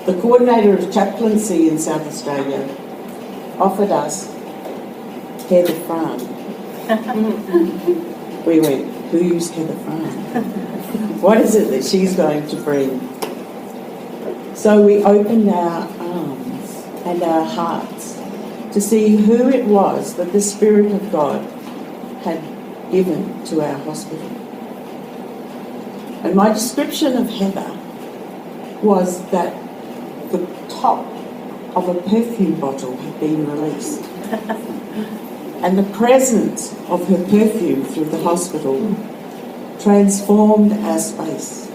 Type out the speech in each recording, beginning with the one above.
The coordinator of chaplaincy in South Australia offered us Heather Frahn. We went, who's Heather Frahn? What is it that she's going to bring? So we opened our arms and our hearts to see who it was that the Spirit of God had given to our hospital. And my description of Heather was that the top of a perfume bottle had been released. And the presence of her perfume through the hospital transformed our space.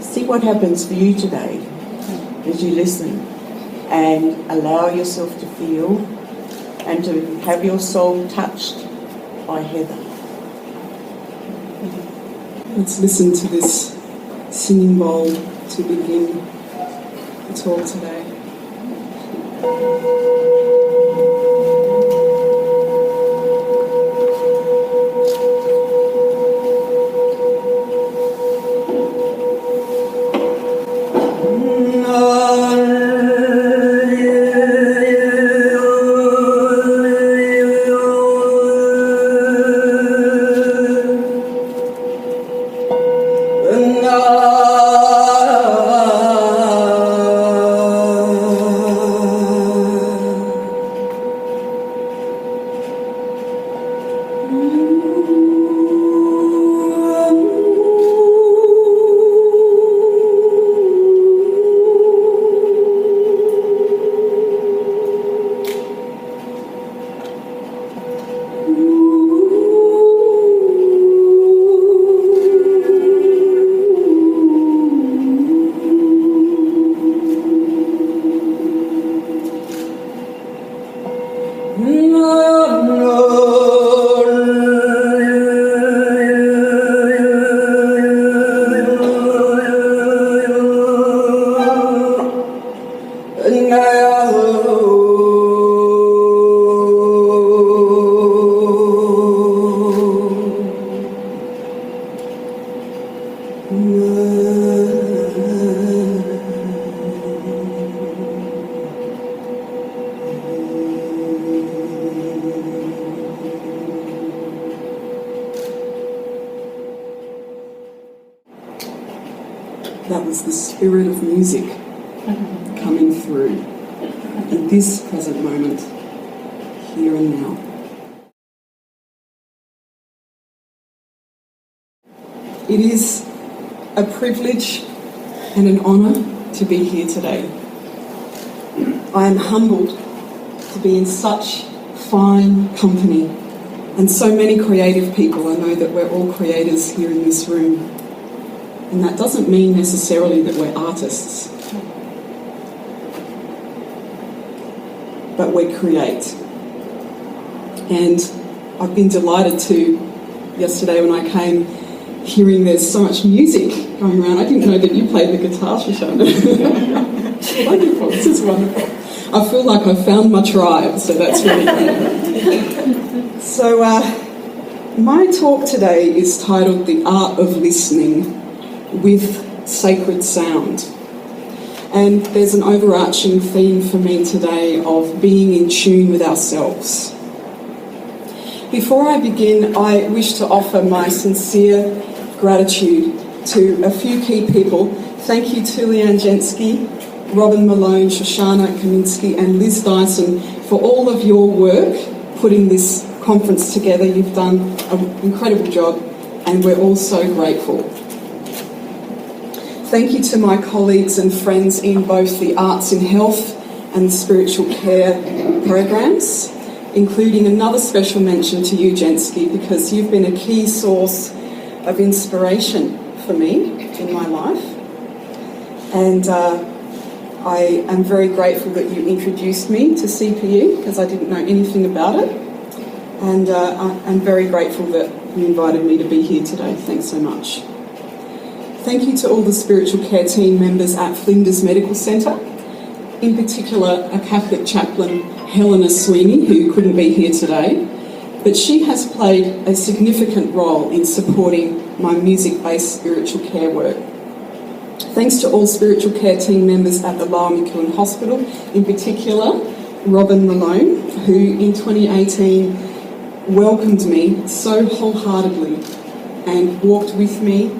See what happens for you today as you listen and allow yourself to feel and to have your soul touched by Heather. Let's listen to this singing bowl to begin the talk today. That was the spirit of music coming through in this present moment, here and now. It is a privilege and an honour to be here today. I am humbled to be in such fine company and so many creative people. I know that we're all creators here in this room. And that doesn't mean necessarily that we're artists, but we create. And I've been delighted to, yesterday when I came, hearing there's so much music going around. I didn't know that you played the guitar, Shoshana. Wonderful, this is wonderful. I feel like I've found my tribe, so that's really great. So my talk today is titled The Art of Listening with Sacred Sound. And there's an overarching theme for me today of being in tune with ourselves. Before I begin, I wish to offer my sincere gratitude to a few key people. Thank you to Leanne Jensky, Robin Malone, Shoshana Kaminsky and Liz Dyson for all of your work putting this conference together. You've done an incredible job and we're all so grateful. Thank you to my colleagues and friends in both the arts and health and the spiritual care programs, including another special mention to you, Jensky, because you've been a key source of inspiration for me in my life. And I am very grateful that you introduced me to CPU because I didn't know anything about it. And I'm very grateful that you invited me to be here today. Thanks so much. Thank you to all the spiritual care team members at Flinders Medical Centre, in particular a Catholic chaplain, Helena Sweeney, who couldn't be here today, but she has played a significant role in supporting my music-based spiritual care work. Thanks to all spiritual care team members at the Lower McEwen Hospital, in particular Robin Malone, who in 2018 welcomed me so wholeheartedly and walked with me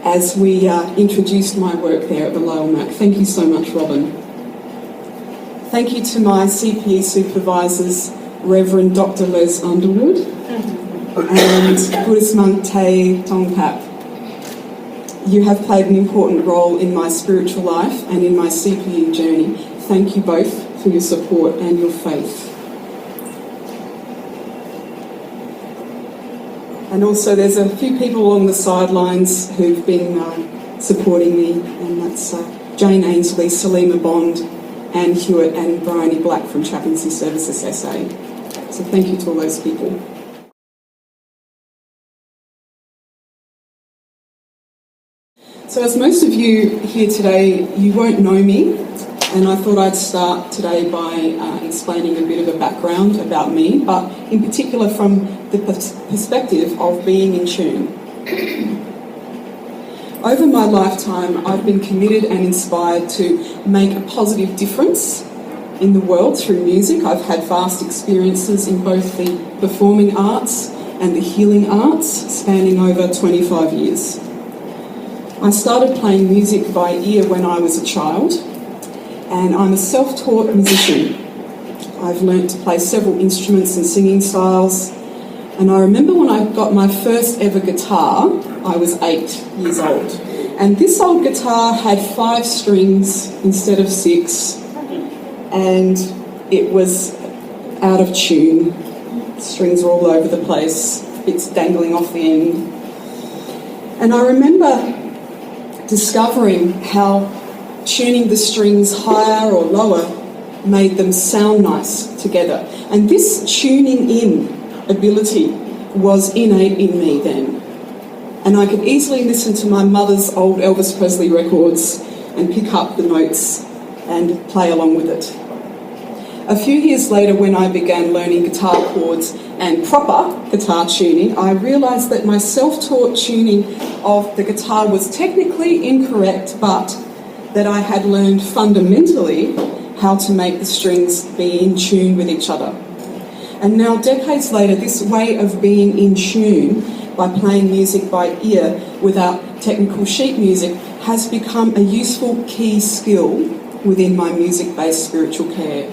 as we introduced my work there at the Lower Mac. Thank you so much, Robin. Thank you to my CPE supervisors, Reverend Dr. Les Underwood and Buddhist monk Tay Tongpap. You have played an important role in my spiritual life and in my CPE journey. Thank you both for your support and your faith. And also there's a few people along the sidelines who've been supporting me, and that's Jane Ainsley, Salima Bond, Anne Hewitt and Bryony Black from Chaplaincy Services SA. So thank you to all those people. So as most of you here today, you won't know me, and I thought I'd start today by explaining a bit of a background about me, but in particular from the perspective of being in tune. Over my lifetime, I've been committed and inspired to make a positive difference in the world through music. I've had vast experiences in both the performing arts and the healing arts, spanning over 25 years. I started playing music by ear when I was a child, and I'm a self-taught musician. I've learnt to play several instruments and singing styles, and I remember when I got my first ever guitar, I was 8 years old. And this old guitar had 5 strings instead of 6, and it was out of tune. Strings were all over the place, bits dangling off the end. And I remember discovering how tuning the strings higher or lower made them sound nice together. And this tuning in ability was innate in me then. And I could easily listen to my mother's old Elvis Presley records and pick up the notes and play along with it. A few years later, when I began learning guitar chords and proper guitar tuning, I realised that my self-taught tuning of the guitar was technically incorrect, but that I had learned fundamentally how to make the strings be in tune with each other. And now, decades later, this way of being in tune by playing music by ear without technical sheet music has become a useful key skill within my music-based spiritual care.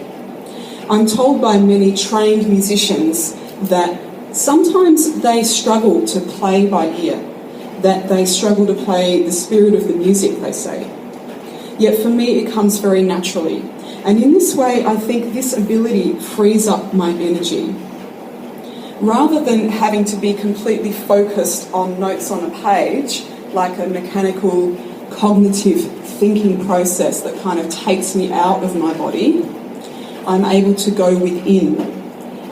I'm told by many trained musicians that sometimes they struggle to play by ear, that they struggle to play the spirit of the music, they say. Yet for me, it comes very naturally. And in this way, I think this ability frees up my energy. Rather than having to be completely focused on notes on a page, like a mechanical, cognitive thinking process that kind of takes me out of my body, I'm able to go within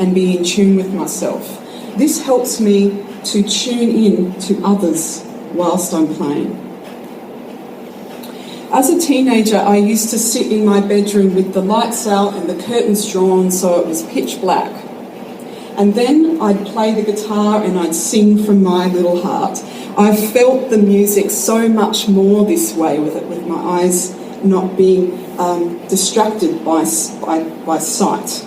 and be in tune with myself. This helps me to tune in to others whilst I'm playing. As a teenager, I used to sit in my bedroom with the lights out and the curtains drawn so it was pitch black. And then I'd play the guitar and I'd sing from my little heart. I felt the music so much more this way with it, with my eyes not being distracted by sight.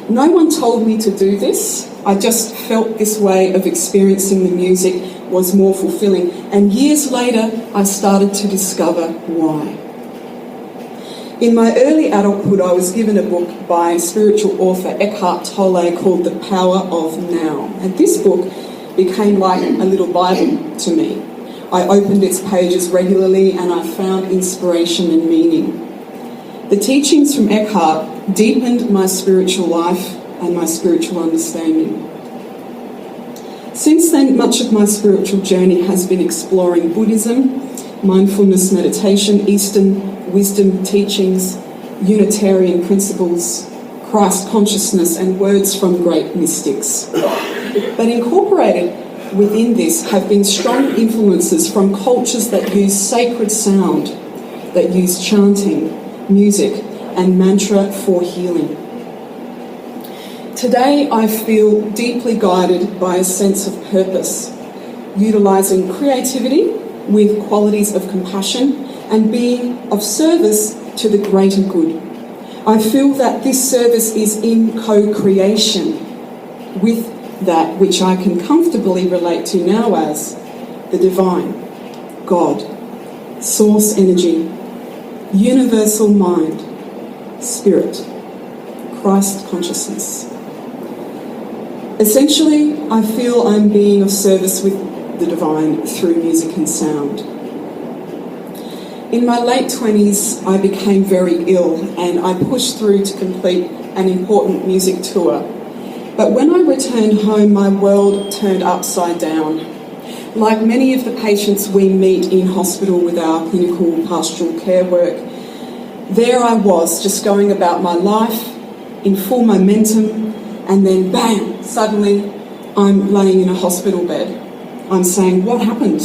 No one told me to do this. I just felt this way of experiencing the music was more fulfilling. And years later, I started to discover why. In my early adulthood, I was given a book by spiritual author Eckhart Tolle called The Power of Now. And this book became like a little Bible to me. I opened its pages regularly and I found inspiration and meaning. The teachings from Eckhart deepened my spiritual life and my spiritual understanding. Since then, much of my spiritual journey has been exploring Buddhism, mindfulness meditation, Eastern wisdom teachings, Unitarian principles, Christ consciousness, and words from great mystics. But incorporated within this have been strong influences from cultures that use sacred sound, that use chanting, music, and mantra for healing. Today, I feel deeply guided by a sense of purpose, utilising creativity with qualities of compassion and being of service to the greater good. I feel that this service is in co-creation with that which I can comfortably relate to now as the divine, God, source energy, universal mind, spirit, Christ consciousness. Essentially, I feel I'm being of service with the divine through music and sound. In my late 20s, I became very ill and I pushed through to complete an important music tour. But when I returned home, my world turned upside down. Like many of the patients we meet in hospital with our clinical pastoral care work, there I was, just going about my life in full momentum, and then bang, suddenly I'm laying in a hospital bed. I'm saying, what happened?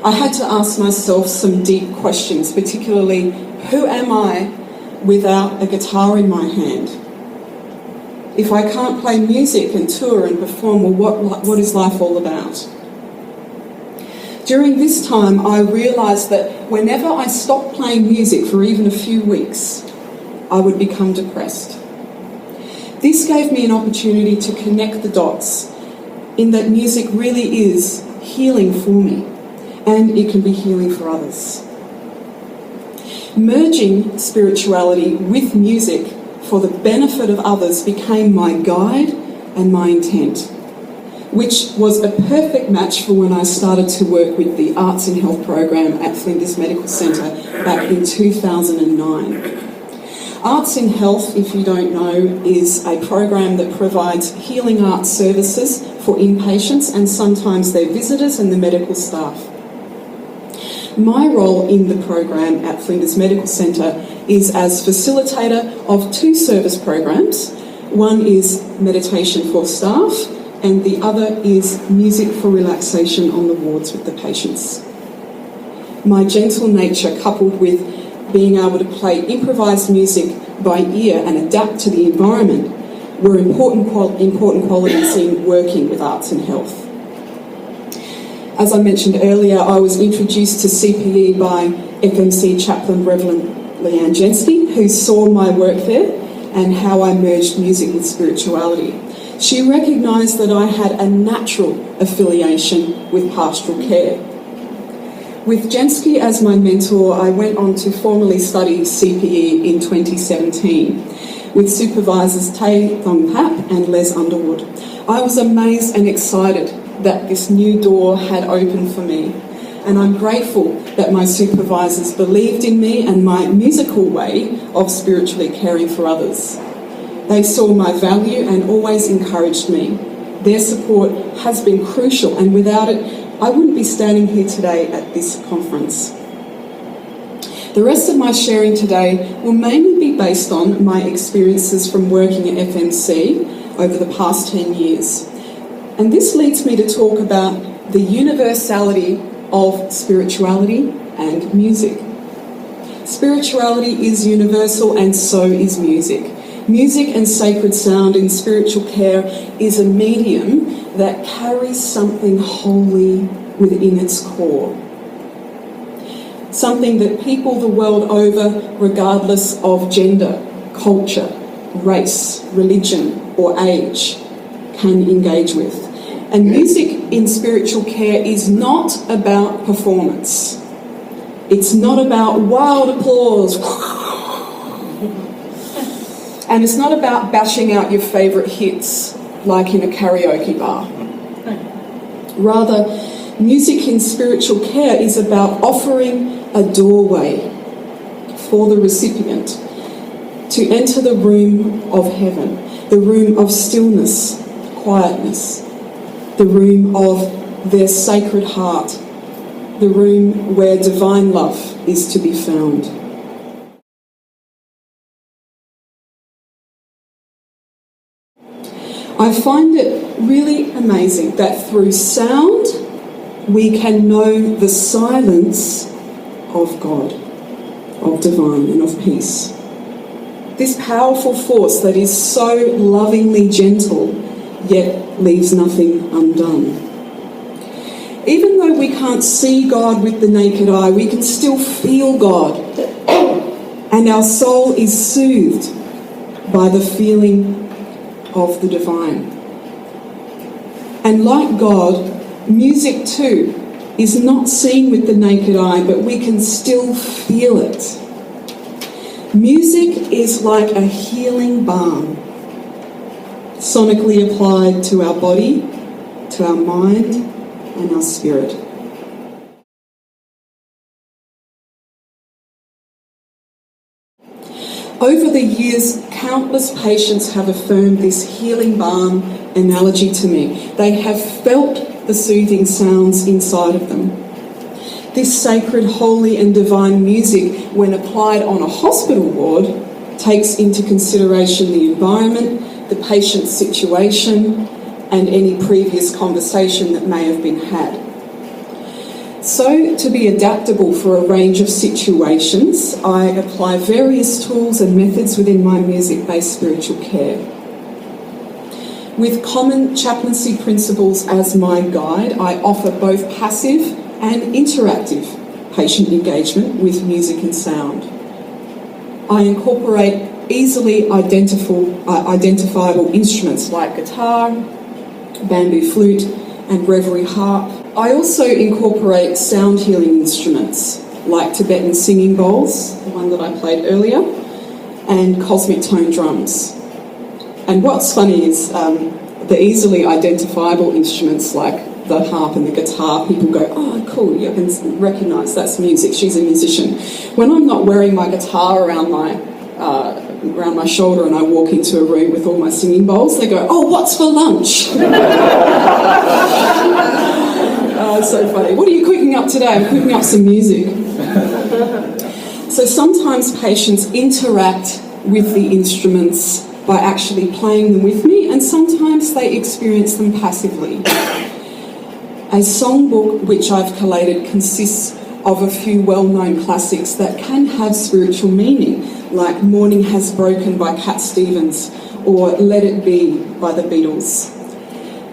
I had to ask myself some deep questions, particularly, who am I without a guitar in my hand? If I can't play music and tour and perform, well, what is life all about? During this time, I realised that whenever I stopped playing music for even a few weeks, I would become depressed. This gave me an opportunity to connect the dots in that music really is healing for me, and it can be healing for others. Merging spirituality with music for the benefit of others became my guide and my intent, which was a perfect match for when I started to work with the Arts in Health program at Flinders Medical Centre back in 2009. Arts in Health, if you don't know, is a program that provides healing arts services for inpatients and sometimes their visitors and the medical staff. My role in the program at Flinders Medical Centre is as facilitator of two service programs. One is meditation for staff and the other is music for relaxation on the wards with the patients. My gentle nature, coupled with being able to play improvised music by ear and adapt to the environment, were important qualities in working with arts and health. As I mentioned earlier, I was introduced to CPE by FMC chaplain Reverend Leanne Jensky, who saw my work there and how I merged music with spirituality. She recognised that I had a natural affiliation with pastoral care. With Jensky as my mentor, I went on to formally study CPE in 2017 with supervisors Tay Thong Pap and Les Underwood. I was amazed and excited that this new door had opened for me, and I'm grateful that my supervisors believed in me and my musical way of spiritually caring for others. They saw my value and always encouraged me. Their support has been crucial, and without it, I wouldn't be standing here today at this conference. The rest of my sharing today will mainly be based on my experiences from working at FMC over the past 10 years. And this leads me to talk about the universality of spirituality and music. Spirituality is universal and so is music. Music and sacred sound in spiritual care is a medium that carries something holy within its core. Something that people the world over, regardless of gender, culture, race, religion or age, can engage with. And music in spiritual care is not about performance. It's not about wild applause. And it's not about bashing out your favourite hits like in a karaoke bar. Rather, music in spiritual care is about offering a doorway for the recipient to enter the room of heaven, the room of stillness, quietness, the room of their sacred heart, the room where divine love is to be found. I find it really amazing that through sound we can know the silence of God, of divine and of peace. This powerful force that is so lovingly gentle, yet leaves nothing undone. Even though we can't see God with the naked eye, we can still feel God. And our soul is soothed by the feeling of the divine. And like God, music too is not seen with the naked eye, but we can still feel it. Music is like a healing balm, sonically applied to our body, to our mind, and our spirit. Over the years, countless patients have affirmed this healing balm analogy to me. They have felt the soothing sounds inside of them. This sacred, holy and divine music, when applied on a hospital ward, takes into consideration the environment, the patient's situation, and any previous conversation that may have been had. So, to be adaptable for a range of situations, I apply various tools and methods within my music-based spiritual care. With common chaplaincy principles as my guide, I offer both passive and interactive patient engagement with music and sound. I incorporate easily identifiable instruments like guitar, bamboo flute, and reverie harp. I also incorporate sound healing instruments like Tibetan singing bowls, the one that I played earlier, and cosmic tone drums. And what's funny is the easily identifiable instruments like the harp and the guitar, people go, oh cool, you can recognise that's music, she's a musician. When I'm not wearing my guitar around my shoulder and I walk into a room with all my singing bowls, they go, oh, what's for lunch? It's so funny. What are you cooking up today? I'm cooking up some music. So sometimes patients interact with the instruments by actually playing them with me, and sometimes they experience them passively. A songbook which I've collated consists of a few well-known classics that can have spiritual meaning, like Morning Has Broken by Cat Stevens or Let It Be by the Beatles.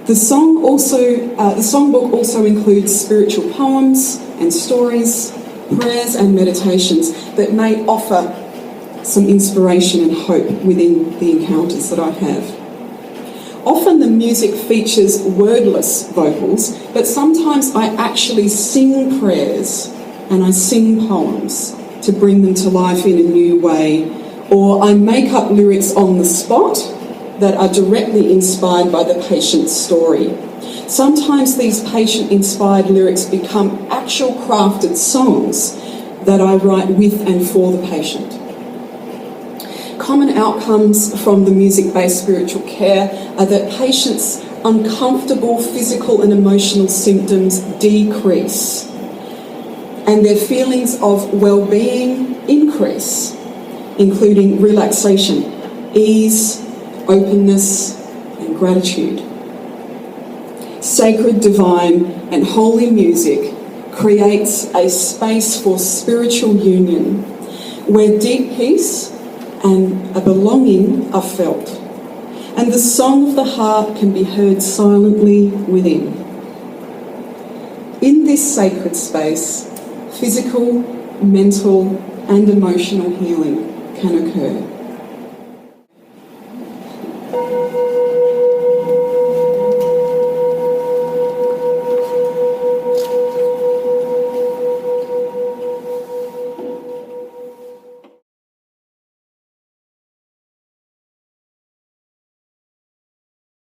The songbook also includes spiritual poems and stories, prayers and meditations that may offer some inspiration and hope within the encounters that I have. Often the music features wordless vocals, but sometimes I actually sing prayers and I sing poems to bring them to life in a new way, or I make up lyrics on the spot that are directly inspired by the patient's story. Sometimes these patient-inspired lyrics become actual crafted songs that I write with and for the patient. Common outcomes from the music-based spiritual care are that patients' uncomfortable physical and emotional symptoms decrease and their feelings of well-being increase, including relaxation, ease, openness, and gratitude. Sacred, divine, and holy music creates a space for spiritual union where deep peace and a belonging are felt, and the song of the heart can be heard silently within. In this sacred space, physical, mental, and emotional healing can occur.